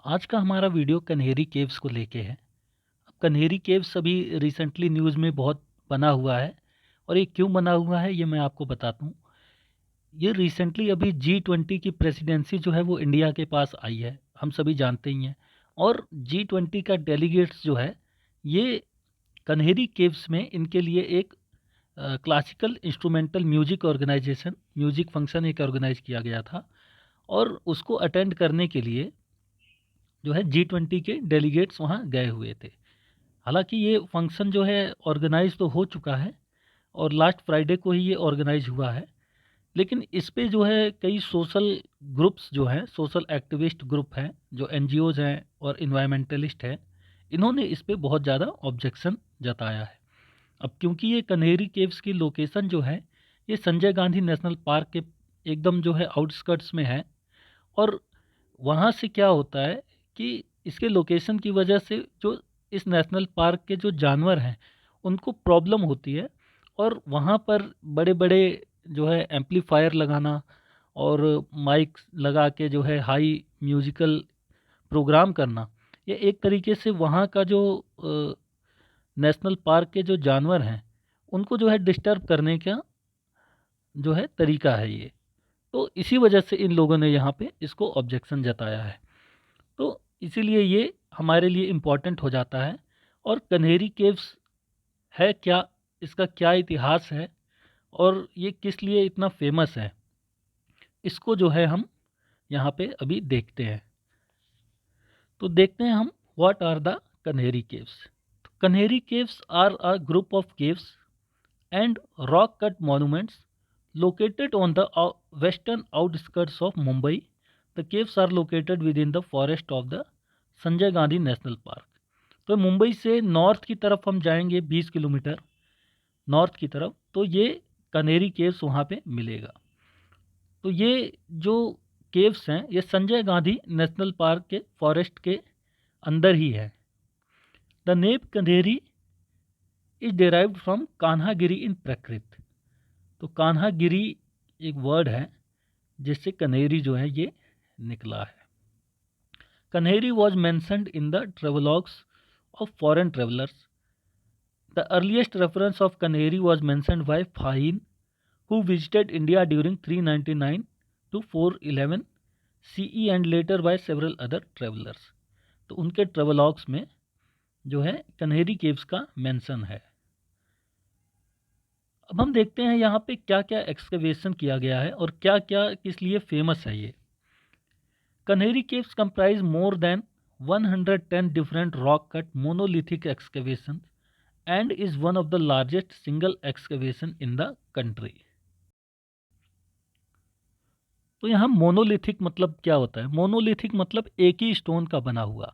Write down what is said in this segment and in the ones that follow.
आज का हमारा वीडियो कन्हेरी केव्स को लेके है। अब कन्हेरी केव्स अभी रिसेंटली न्यूज़ में बहुत बना हुआ है और ये क्यों बना हुआ है ये मैं आपको बताता हूँ। ये रिसेंटली अभी G20 की प्रेसिडेंसी जो है वो इंडिया के पास आई है, हम सभी जानते ही हैं। और G20 का डेलीगेट्स जो है ये कन्हेरी केव्स में इनके लिए एक classical instrumental music organisation music function एक ऑर्गेनाइज किया गया था। और उसको अटेंड करने के लिए जो है G20 के डेलीगेट्स वहाँ गए हुए थे। हालांकि ये फंक्शन जो है ऑर्गेनाइज तो हो चुका है और लास्ट फ्राइडे को ही ये ऑर्गेनाइज हुआ है। लेकिन इस पे जो है कई सोशल ग्रुप्स जो हैं, सोशल एक्टिविस्ट ग्रुप हैं, जो एनजीओज हैं और इन्वायरमेंटलिस्ट हैं, इन्होंने इस पे बहुत ज़्यादा ऑब्जेक्शन जताया है। अब क्योंकि ये कन्हेरी केव्स की लोकेशन जो है ये संजय गांधी नेशनल पार्क के एकदम जो है आउटस्कर्ट्स में है। और वहाँ से क्या होता है कि इसके लोकेशन की वजह से जो इस नेशनल पार्क के जो जानवर हैं उनको प्रॉब्लम होती है। और वहाँ पर बड़े बड़े जो है एम्पलीफायर लगाना और माइक लगा के जो है हाई म्यूजिकल प्रोग्राम करना, ये एक तरीके से वहाँ का जो नेशनल पार्क के जो जानवर हैं उनको जो है डिस्टर्ब करने का जो है तरीका है ये। तो इसी वजह से इन लोगों ने यहाँ पे इसको ऑब्जेक्शन जताया है। तो इसीलिए ये हमारे लिए इम्पोर्टेंट हो जाता है। और कन्हेरी केव्स है क्या, इसका क्या इतिहास है और ये किस लिए इतना फेमस है, इसको जो है हम यहाँ पे अभी देखते हैं। तो देखते हैं हम what are the Kanheri caves. Kanheri caves are a group of caves and rock cut monuments located on the western outskirts of Mumbai. The caves are located within the forest of the Sanjay Gandhi National park. तो मुंबई से north की तरफ हम जाएंगे 20 kilometre north की तरफ, तो ये कन्हेरी केव्स वहाँ पे मिलेगा। तो ये जो केव्स हैं ये संजय गांधी नेशनल पार्क के फॉरेस्ट के अंदर ही है। The name Kanheri is derived from Kanhagiri in Prakrit. तो कान्हागिरी एक वर्ड है जिससे कन्हेरी जो है ये निकला है। Kanheri was mentioned in the travelogues of foreign travellers. The earliest reference of Kanheri was mentioned by Fahien who visited India during 399 to 411 CE and later by several other travellers. तो उनके ट्रेवलॉग्स में जो है कन्हेरी केव्स का मेंशन है। अब हम देखते हैं यहाँ पे क्या क्या एक्सकवेशन किया गया है और क्या क्या किस लिए फेमस है ये। Kanheri caves comprise more than 110 different rock cut monolithic excavation and is one of the largest single excavation in the country. तो यहाँ मोनोलिथिक मतलब क्या होता है? मोनोलिथिक मतलब एक ही स्टोन का बना हुआ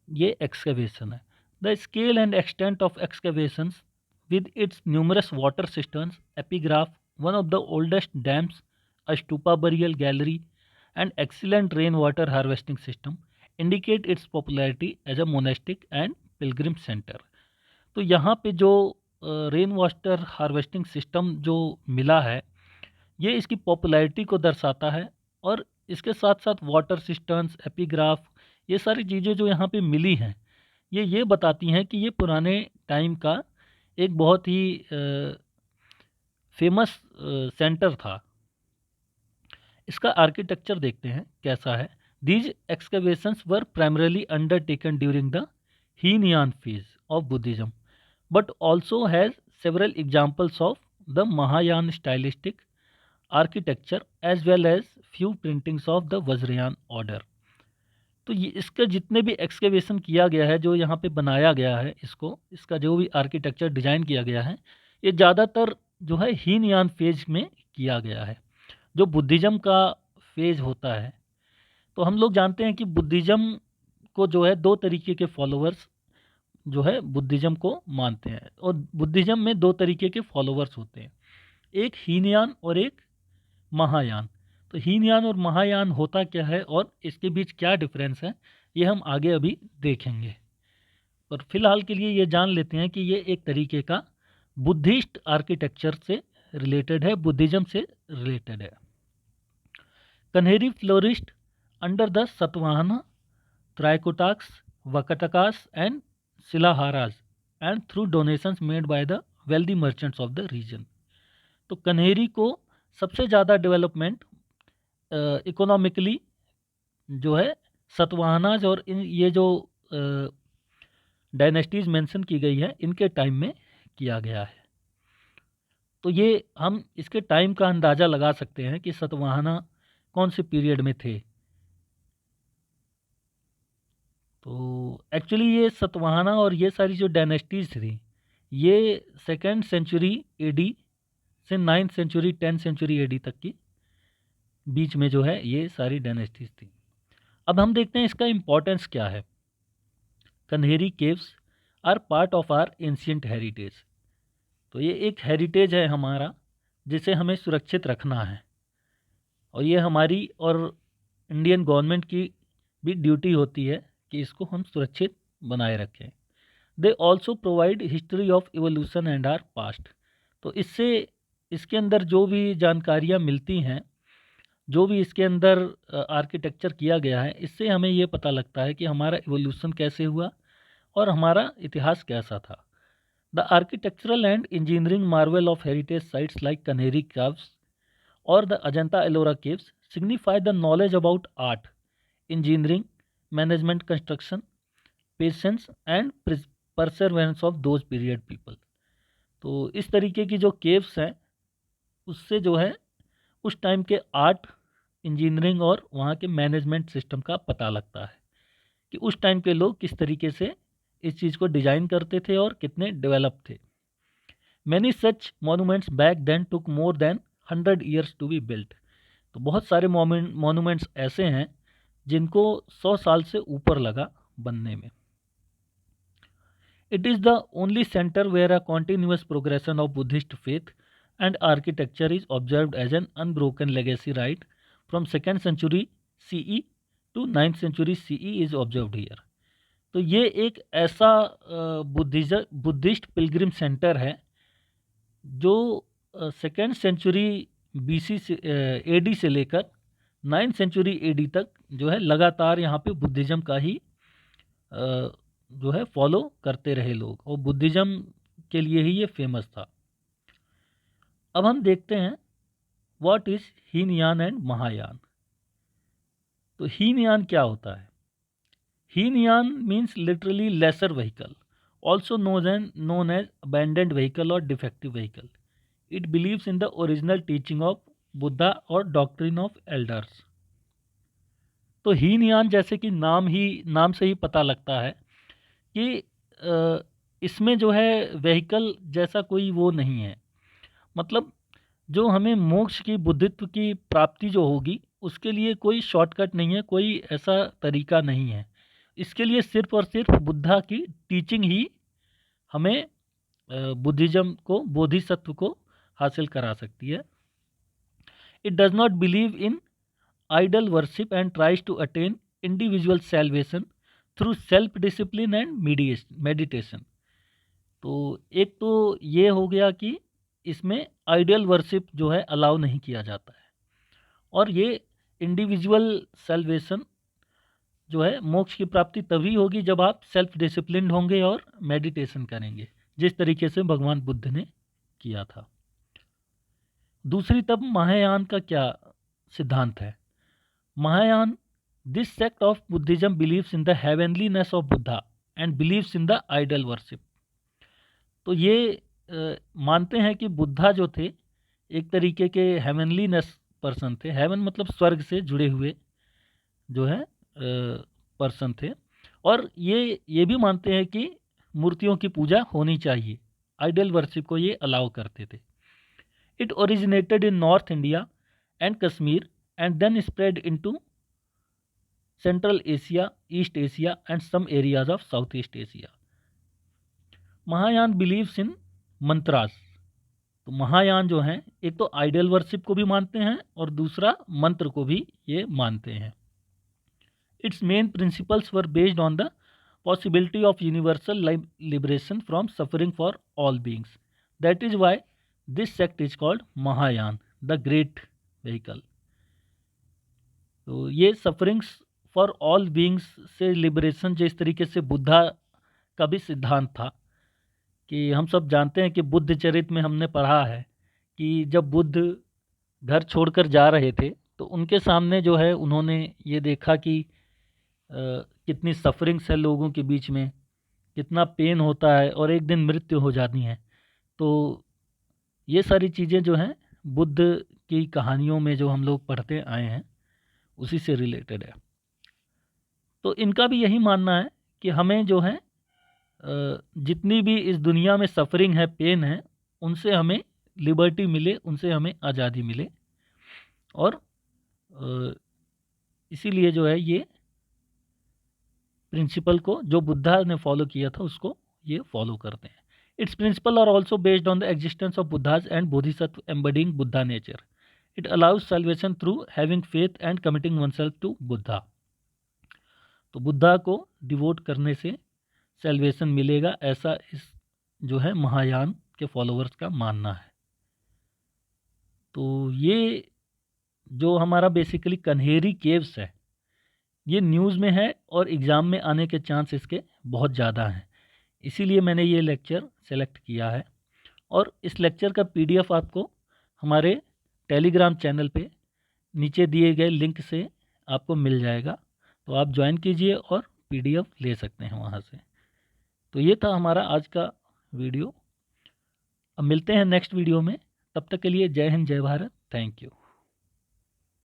ये एक्सकवेशन है। The scale and extent of excavations with its numerous water cisterns, epigraph, one of the oldest dams, a stupa burial gallery, and excellent rainwater harvesting system, indicate its popularity as a monastic and pilgrim center. तो यहाँ पे जो rain water harvesting system जो मिला है ये इसकी popularity को दर्शाता है। और इसके साथ साथ वाटर सिस्टम्स, एपिग्राफ, ये सारी चीज़ें जो यहाँ पे मिली हैं ये बताती हैं कि ये पुराने टाइम का एक बहुत ही फेमस सेंटर था। इसका आर्किटेक्चर देखते हैं कैसा है। These excavations were primarily undertaken during the Hinayana phase of Buddhism but also has several examples of the Mahayana stylistic architecture as well as few printings of the Vajrayana order. तो ये इसका जितने भी एक्सकेवेशन किया गया है, जो यहाँ पे बनाया गया है, इसका जो भी आर्किटेक्चर डिज़ाइन किया गया है ये ज़्यादातर जो है हीनयान फेज में किया गया है, जो बुद्धिज़्म का फेज होता है। तो हम लोग जानते हैं कि बुद्धिज़्म को जो है दो तरीके के फॉलोअर्स जो है बुद्धिज़्म को मानते हैं और बुद्धिज़्म में दो तरीके के फॉलोअर्स होते हैं, एक हीनयान और एक महायान। तो हीनयान और महायान होता क्या है और इसके बीच क्या डिफरेंस है ये हम आगे अभी देखेंगे। और फिलहाल के लिए ये जान लेते हैं कि ये एक तरीके का बुद्धिस्ट आर्किटेक्चर से रिलेटेड है, बुद्धिज्म से रिलेटेड है। Kanheri flourished under the Satvahana, Tricotax, Vakatakas and Silaharas and through donations made by the wealthy merchants of the region. तो कन्हेरी को सबसे ज़्यादा डेवलपमेंट इकोनॉमिकली जो है सतवाहनाज और ये जो डायनेस्टीज मेंशन की गई है इनके टाइम में किया गया है। तो ये हम इसके टाइम का अंदाज़ा लगा सकते हैं कि सतवाहना कौन से पीरियड में थे। तो एक्चुअली ये सतवाहना और ये सारी जो डायनेस्टीज थी ये 2nd सेंचुरी एडी से 9th century 10th century AD तक की बीच में जो है ये सारी डायनेस्टीज थी। अब हम देखते हैं इसका इम्पोर्टेंस क्या है। Kanheri caves are part of our ancient heritage. तो ये एक हेरिटेज है हमारा जिसे हमें सुरक्षित रखना है और ये हमारी और इंडियन गवर्नमेंट की भी ड्यूटी होती है कि इसको हम सुरक्षित बनाए रखें। They also provide history of evolution and our past. तो इससे इसके अंदर जो भी जानकारियाँ मिलती हैं, जो भी इसके अंदर आर्किटेक्चर किया गया है, इससे हमें ये पता लगता है कि हमारा इवोल्यूशन कैसे हुआ और हमारा इतिहास कैसा था। The architectural and engineering marvel of heritage sites like Kanheri caves और the Ajanta Ellora caves signify the knowledge about art, engineering, management, construction, patience and perseverance of those period people. तो इस तरीके की जो केव्स हैं उससे जो है उस टाइम के आर्ट, इंजीनियरिंग और वहाँ के मैनेजमेंट सिस्टम का पता लगता है कि उस टाइम के लोग किस तरीके से इस चीज़ को डिज़ाइन करते थे और कितने डेवलप थे। Many such monuments back then took more than 100 years to be built. तो बहुत सारे मोनूमेंट्स ऐसे हैं जिनको 100 साल से ऊपर लगा बनने में। It is the only center where a continuous progression of Buddhist faith and architecture is observed as an unbroken legacy right from 2nd century CE to 9th century CE is observed here। तो ये एक ऐसा Buddhist Pilgrim centre है जो 2nd century BC से AD से लेकर 9th century AD तक जो है लगातार यहाँ पे बुद्धिज़्म का ही जो है फॉलो करते रहे लोग और बुद्धिज़्म के लिए ही ये फेमस था। अब हम देखते हैं what is Hinayana and Mahayana. तो हीनयान क्या होता है? Hinayana means literally lesser vehicle, also known as abandoned vehicle और defective vehicle. It believes in the original teaching of Buddha और डॉक्ट्रिन ऑफ एल्डर्स। तो हीनयान जैसे कि नाम से ही पता लगता है कि इसमें जो है व्हीकल जैसा कोई वो नहीं है। मतलब जो हमें मोक्ष की, बुद्धित्व की प्राप्ति जो होगी उसके लिए कोई शॉर्टकट नहीं है, कोई ऐसा तरीका नहीं है। इसके लिए सिर्फ और सिर्फ बुद्धा की टीचिंग ही हमें बुद्धिज़्म को, बोधिसत्व को हासिल करा सकती है। It does not believe in idol worship and tries to attain individual salvation through self discipline and meditation. तो एक तो ये हो गया कि इसमें आइडियल वर्शिप जो है अलाउ नहीं किया जाता है और ये इंडिविजुअल सैल्वेशन जो है, मोक्ष की प्राप्ति तभी होगी जब आप सेल्फ डिसिप्लिन होंगे और मेडिटेशन करेंगे, जिस तरीके से भगवान बुद्ध ने किया था। दूसरी तब महायान का क्या सिद्धांत है? Mahayana, this sect of Buddhism believes in the heavenliness of Buddha and believes in the idol worship। तो ये मानते हैं कि बुद्धा जो थे एक तरीके के हेवनलीनेस पर्सन थे। हेवन मतलब स्वर्ग से जुड़े हुए जो है पर्सन थे और ये भी मानते हैं कि मूर्तियों की पूजा होनी चाहिए। आइडल वर्शिप को ये अलाउ करते थे। It originated in North India and Kashmir and then spread into Central Asia, East Asia and some areas of Southeast Asia। Mahayana believes in mantras। तो महायान जो हैं एक तो आइडल वर्शिप को भी मानते हैं और दूसरा मंत्र को भी ये मानते हैं। Its main principles were based on the possibility of universal liberation from suffering for all beings। That is why this sect is called Mahayan, the great vehicle। तो ये सफरिंग्स फॉर ऑल बीइंग्स से liberation, जिस तरीके से बुद्धा का भी सिद्धांत था कि हम सब जानते हैं कि बुद्ध चरित में हमने पढ़ा है कि जब बुद्ध घर छोड़कर जा रहे थे तो उनके सामने जो है उन्होंने ये देखा कि कितनी सफरिंग्स है लोगों के बीच में, कितना पेन होता है और एक दिन मृत्यु हो जाती है। तो ये सारी चीज़ें जो हैं बुद्ध की कहानियों में जो हम लोग पढ़ते आए हैं उसी से रिलेटेड है। तो इनका भी यही मानना है कि हमें जो है जितनी भी इस दुनिया में सफरिंग है, पेन है, उनसे हमें लिबर्टी मिले, उनसे हमें आज़ादी मिले। और इसीलिए जो है ये प्रिंसिपल को जो बुद्धा ने फॉलो किया था उसको ये फॉलो करते हैं। Its principle are also based on the existence of Buddhas and bodhisattva embodying Buddha nature. It allows salvation through having faith and committing oneself to Buddha. तो बुद्धा को डिवोट करने से सेल्वेशन मिलेगा, ऐसा इस जो है महायान के फॉलोअर्स का मानना है। तो ये जो हमारा बेसिकली कन्हेरी केव्स है ये न्यूज़ में है और एग्ज़ाम में आने के चांस इसके बहुत ज़्यादा हैं, इसीलिए मैंने ये लेक्चर सेलेक्ट किया है। और इस लेक्चर का पीडीएफ आपको हमारे टेलीग्राम चैनल पे नीचे दिए गए लिंक से आपको मिल जाएगा, तो आप ज्वाइन कीजिए और पीडीएफ ले सकते हैं वहाँ से। तो ये था हमारा आज का वीडियो। अब मिलते हैं नेक्स्ट वीडियो में, तब तक के लिए जय हिंद, जय भारत, थैंक यू।